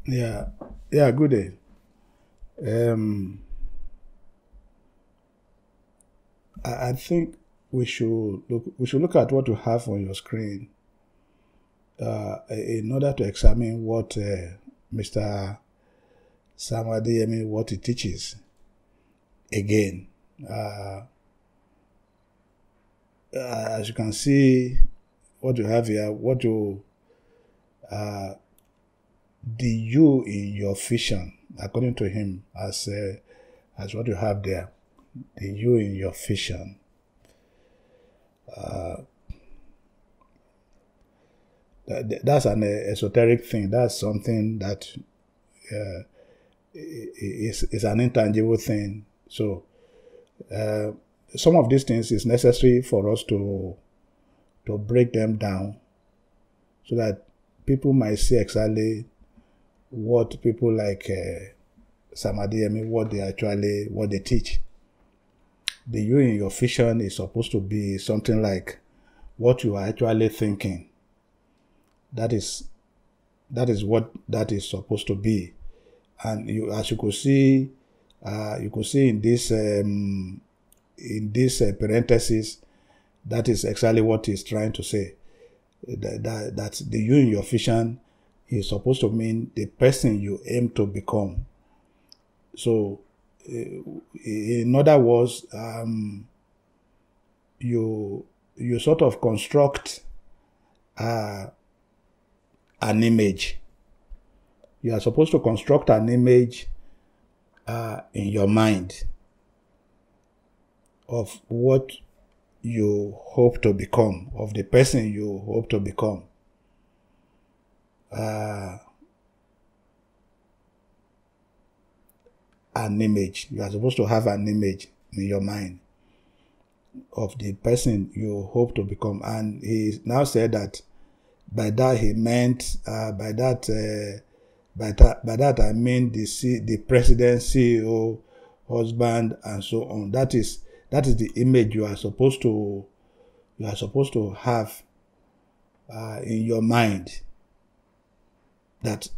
Yeah, good day. I think we should look at what you have on your screen in order to examine what Mr. 𝗧𝗵𝗿 Adeyemi, what he teaches. Again, as you can see, what you have here, the you in your vision, according to him, as what you have there, the you in your vision. That's an esoteric thing. That's something that is an intangible thing. So some of these things is necessary for us to break them down, so that people might see exactly what people like 𝗧𝗵𝗿 Adeyemi, what they teach. The you in your vision is supposed to be something like what you are actually thinking. That is what that is supposed to be. And as you could see in this parenthesis, that is exactly what he's trying to say. That the you in your vision is supposed to mean the person you aim to become. So, in other words, you sort of construct an image. You are supposed to construct an image in your mind of what you hope to become, of the person you hope to become. An image. You are supposed to have an image in your mind of the person you hope to become. And he now said that by that he meant by that I mean the president, CEO, husband, and so on. That is the image you are supposed to have in your mind. That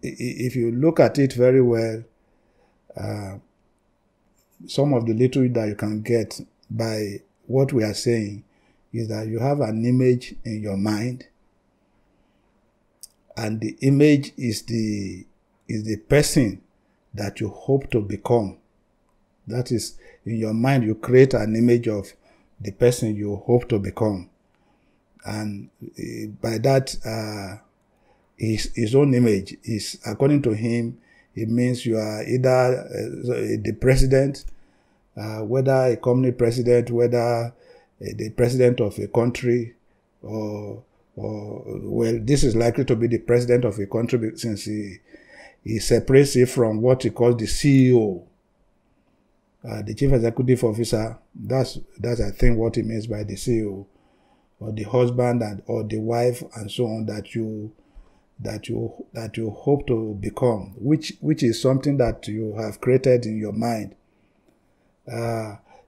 if you look at it very well, some of the little that you can get by what we are saying is that you have an image in your mind, and the image is the person that you hope to become. That is, in your mind you create an image of the person you hope to become, and by that his own image is, according to him, it means you are either the president, whether a company president, whether the president of a country, or well, this is likely to be the president of a country, since he separates it from what he calls the CEO, the chief executive officer. That's I think what he means by the CEO, or the husband or the wife and so on that you hope to become, which is something that you have created in your mind.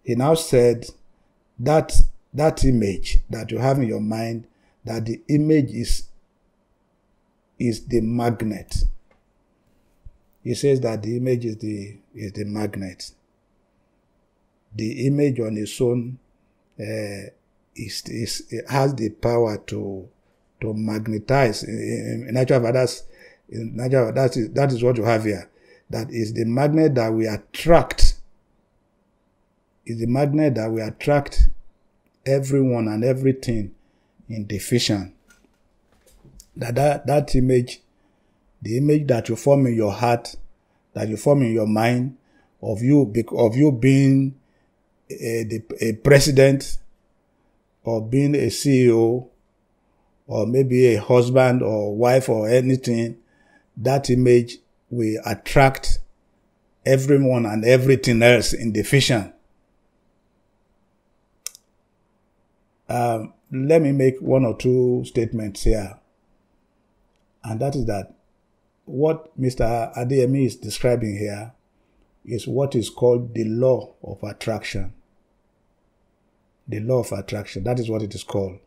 He now said that image that you have in your mind, that the image is the magnet. He says that the image is the magnet. The image on its own it has the power to magnetize. In actual fact, that is what you have here. That is the magnet that we attract. Is the magnet that we attract everyone and everything in the vision. That image, the image that you form in your heart, that you form in your mind, of you being a president, or being a CEO, or maybe a husband or wife or anything, that image will attract everyone and everything else in the vision. Let me make one or two statements here. And that is that what Mr. Adeyemi is describing here is what is called the law of attraction. The law of attraction, that is what it is called.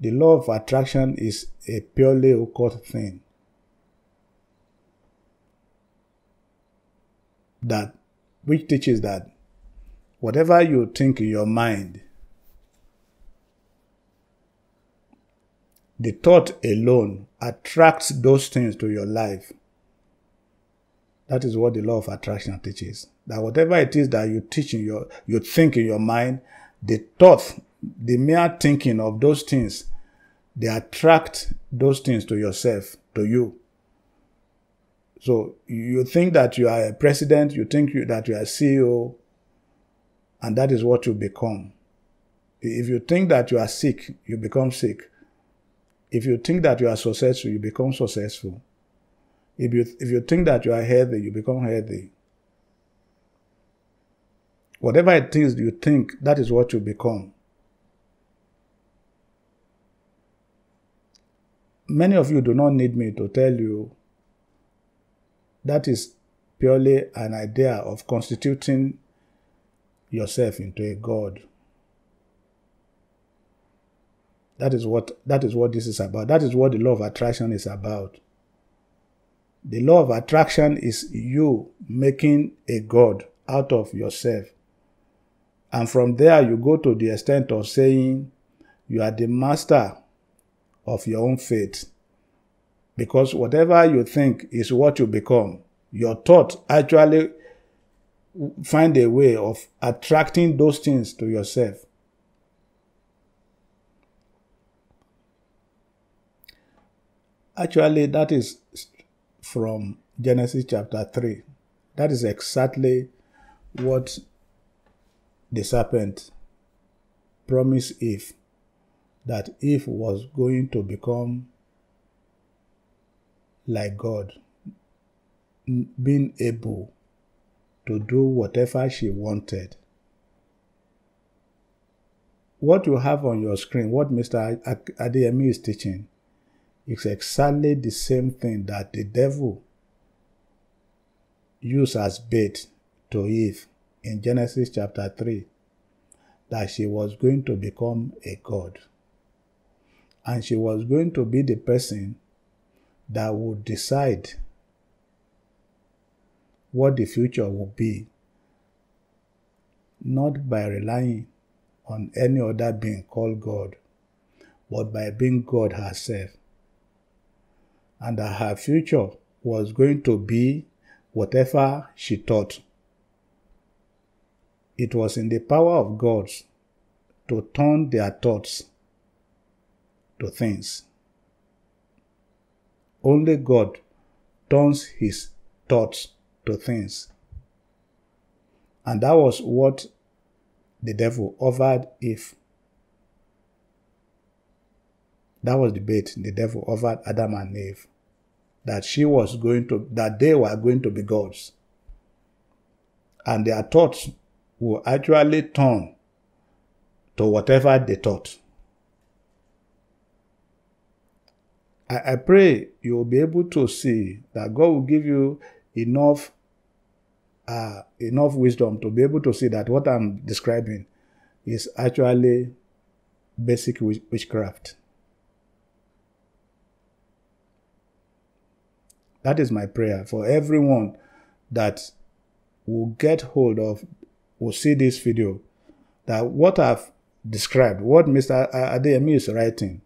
The law of attraction is a purely occult thing. which teaches that whatever you think in your mind, the thought alone attracts those things to your life. That is what the law of attraction teaches. That whatever it is that you think in your mind, the thought, the mere thinking of those things, they attract those things to yourself, to you. So you think that you are a president, you think that you are a CEO, and that is what you become. If you think that you are sick, you become sick. If you think that you are successful, you become successful. If you think that you are healthy, you become healthy. Whatever it is you think, that is what you become. Many of you do not need me to tell you that is purely an idea of constituting yourself into a god. That is what this is about. That is what the law of attraction is about. The law of attraction is you making a god out of yourself. And from there you go to the extent of saying you are the master of your own fate. Because whatever you think is what you become. Your thought actually find a way of attracting those things to yourself. Actually, that is from Genesis chapter 3. That is exactly what the serpent promised Eve, that Eve was going to become like God, being able to do whatever she wanted. What you have on your screen, what Mr. Adeyemi is teaching, is exactly the same thing that the devil used as bait to Eve in Genesis chapter 3, that she was going to become a god. And she was going to be the person that would decide what the future will be, not by relying on any other being called God, but by being God herself. And that her future was going to be whatever she thought. It was in the power of God to turn their thoughts to things. Only God turns his thoughts to things. And that was what the devil offered Eve. That was the bait the devil offered Adam and Eve. That they were going to be gods. And their thoughts will actually turn to whatever they thought. I pray you will be able to see that God will give you enough wisdom to be able to see that what I'm describing is actually basic witchcraft. That is my prayer for everyone that will get hold of, will see this video, that what I've described, what Mr. Adeyemi is writing,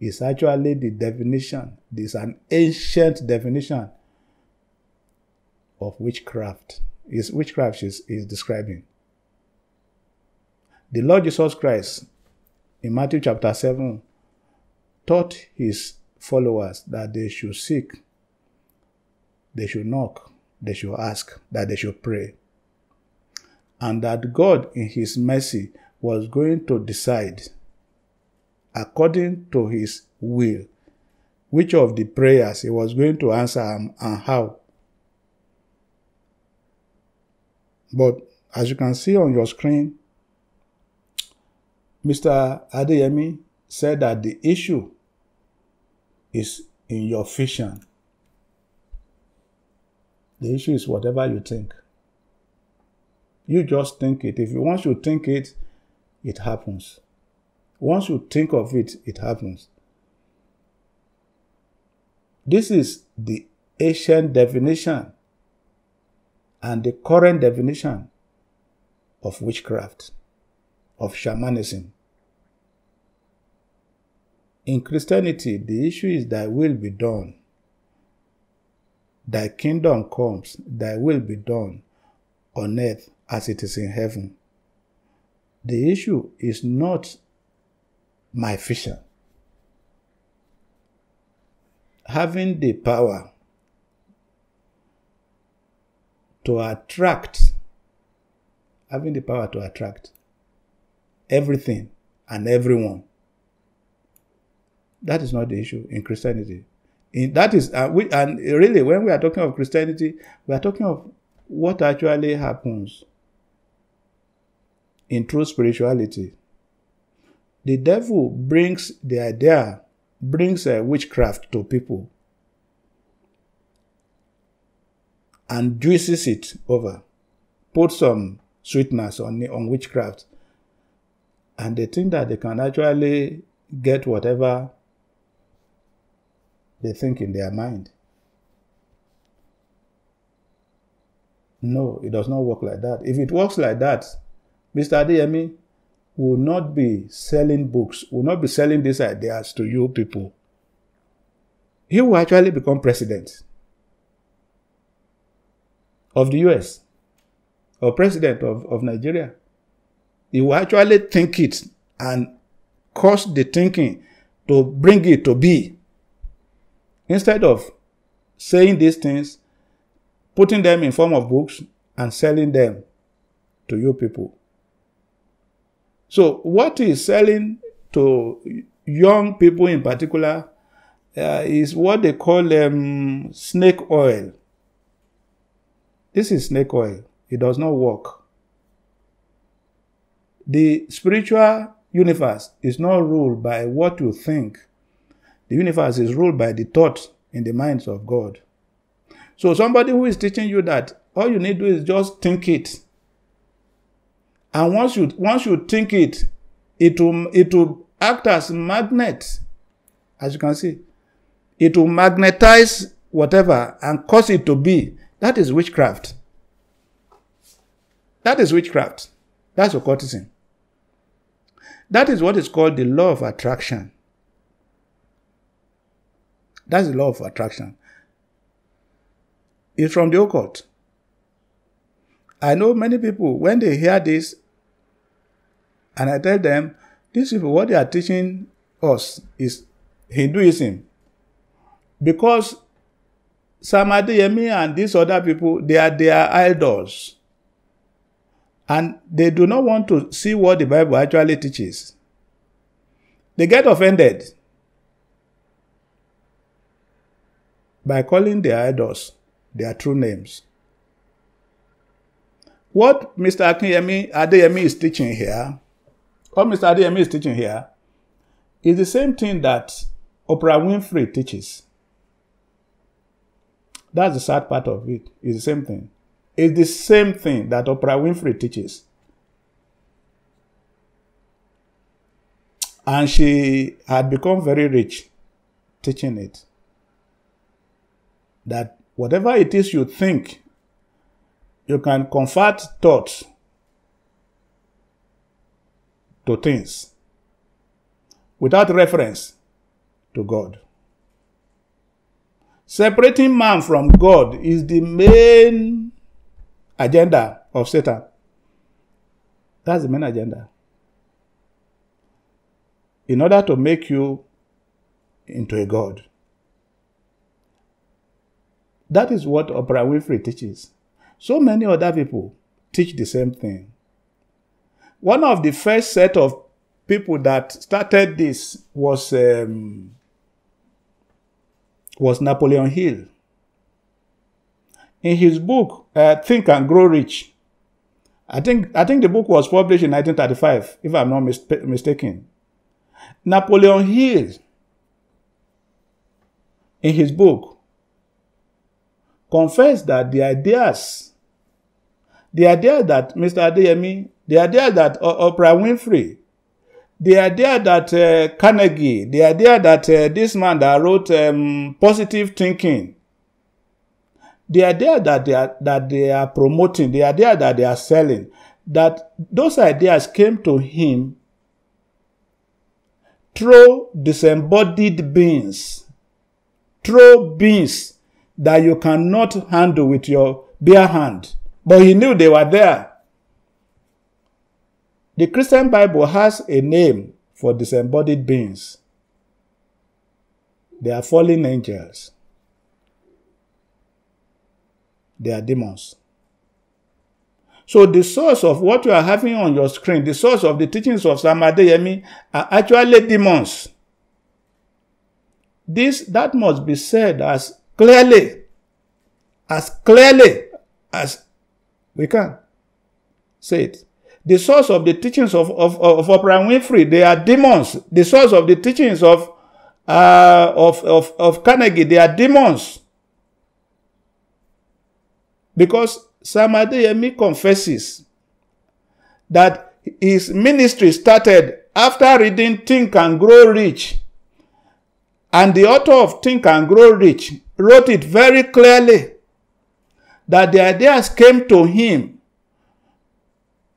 is actually the definition. This is an ancient definition of witchcraft. Is witchcraft is describing. The Lord Jesus Christ, in Matthew chapter 7, taught his followers that they should seek, they should knock, they should ask, that they should pray. And that God, in his mercy, was going to decide, according to his will, which of the prayers he was going to answer and how. But as you can see on your screen, Mr. Adeyemi said that the issue is in your vision. The issue is whatever you think. You just think it. Once you think it, it happens. Once you think of it, it happens. This is the ancient definition and the current definition of witchcraft, of shamanism. In Christianity, the issue is thy will be done. Thy kingdom comes, thy will be done on earth as it is in heaven. The issue is not my vision. Having the power to attract, everything and everyone. That is not the issue in Christianity. And really, when we are talking of Christianity, we are talking of what actually happens in true spirituality. The devil brings witchcraft to people and juices it over, put some sweetness on witchcraft, and they think that they can actually get whatever they think in their mind. No, it does not work like that. If it works like that, Mr. Adeyemi will not be selling books, will not be selling these ideas to you people. He will actually become president of the US or president of Nigeria. He will actually think it and cause the thinking to bring it to be. Instead of saying these things, putting them in form of books and selling them to you people. So what is selling to young people in particular is what they call snake oil. This is snake oil. It does not work. The spiritual universe is not ruled by what you think. The universe is ruled by the thoughts in the minds of God. So somebody who is teaching you that all you need to do is just think it. And once you think it, it will act as a magnet. As you can see, it will magnetize whatever and cause it to be. That is witchcraft. That is witchcraft. That's occultism. That is what is called the law of attraction. That's the law of attraction. It's from the occult. I know many people, when they hear this, and I tell them, these people, what they are teaching us is Hinduism. Because 𝗧𝗵𝗿 Adeyemi and these other people, they are idols. And they do not want to see what the Bible actually teaches. They get offended by calling their idols their true names. What Mr. Adeyemi is teaching here, is the same thing that Oprah Winfrey teaches. That's the sad part of it. It's the same thing. It's the same thing that Oprah Winfrey teaches. And she had become very rich teaching it. That whatever it is you think, you can convert thoughts to things without reference to God. Separating man from God is the main agenda of Satan. That's the main agenda. In order to make you into a god. That is what Oprah Winfrey teaches. So many other people teach the same thing. One of the first set of people that started this was Napoleon Hill. In his book, Think and Grow Rich, I think the book was published in 1935, if I'm not mistaken. Napoleon Hill, in his book, confessed that the idea that Mr. Adeyemi, the idea that Oprah Winfrey, the idea that Carnegie, the idea that this man that wrote Positive Thinking, the idea that they are promoting, the idea that they are selling, that those ideas came to him through disembodied beings, through beings that you cannot handle with your bare hand. But he knew they were there. The Christian Bible has a name for disembodied beings. They are fallen angels. They are demons. So the source of what you are having on your screen, the source of the teachings of Adeyemi are actually demons. That must be said as clearly as we can say it. The source of the teachings of Oprah Winfrey, they are demons. The source of the teachings of Carnegie, they are demons. Because Adeyemi confesses that his ministry started after reading Think and Grow Rich. And the author of Think and Grow Rich wrote it very clearly that the ideas came to him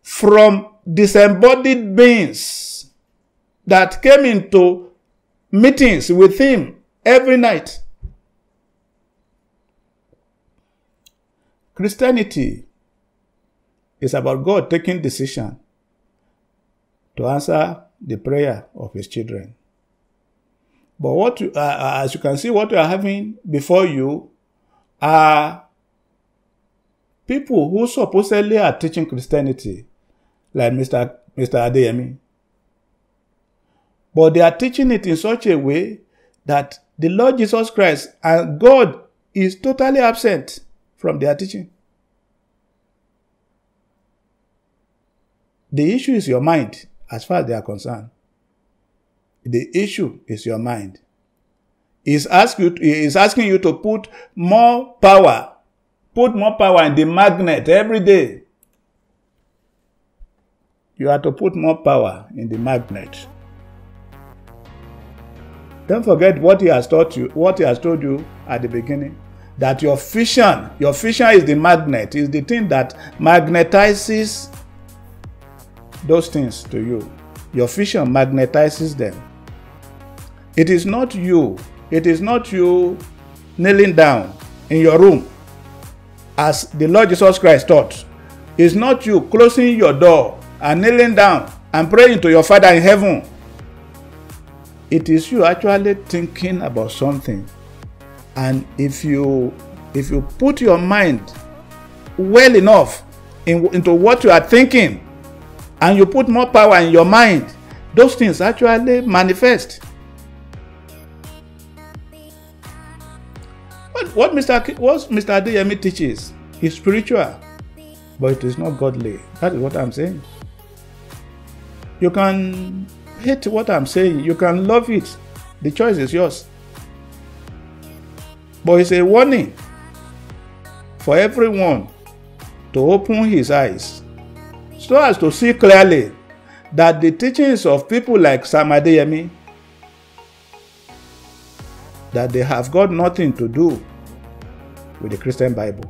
from disembodied beings that came into meetings with him every night. Christianity is about God taking decision to answer the prayer of his children. But as you can see, what you are having before you are people who supposedly are teaching Christianity, like Mr. Adeyemi. But they are teaching it in such a way that the Lord Jesus Christ and God is totally absent from their teaching. The issue is your mind, as far as they are concerned. The issue is your mind. He is asking you to put more power in the magnet every day. You have to put more power in the magnet. Don't forget what he has taught you, what he has told you at the beginning. That your fission is the magnet, is the thing that magnetizes those things to you. Your fission magnetizes them. It is not you kneeling down in your room as the Lord Jesus Christ taught. It's not you closing your door and kneeling down and praying to your Father in heaven. It is you actually thinking about something. And if you put your mind well enough into what you are thinking, and you put more power in your mind, those things actually manifest. What Mr. Adeyemi teaches is spiritual, but it is not godly. That is what I'm saying. You can hate what I'm saying. You can love it. The choice is yours. But it's a warning for everyone to open his eyes so as to see clearly that the teachings of people like Adeyemi, that they have got nothing to do with the Christian Bible.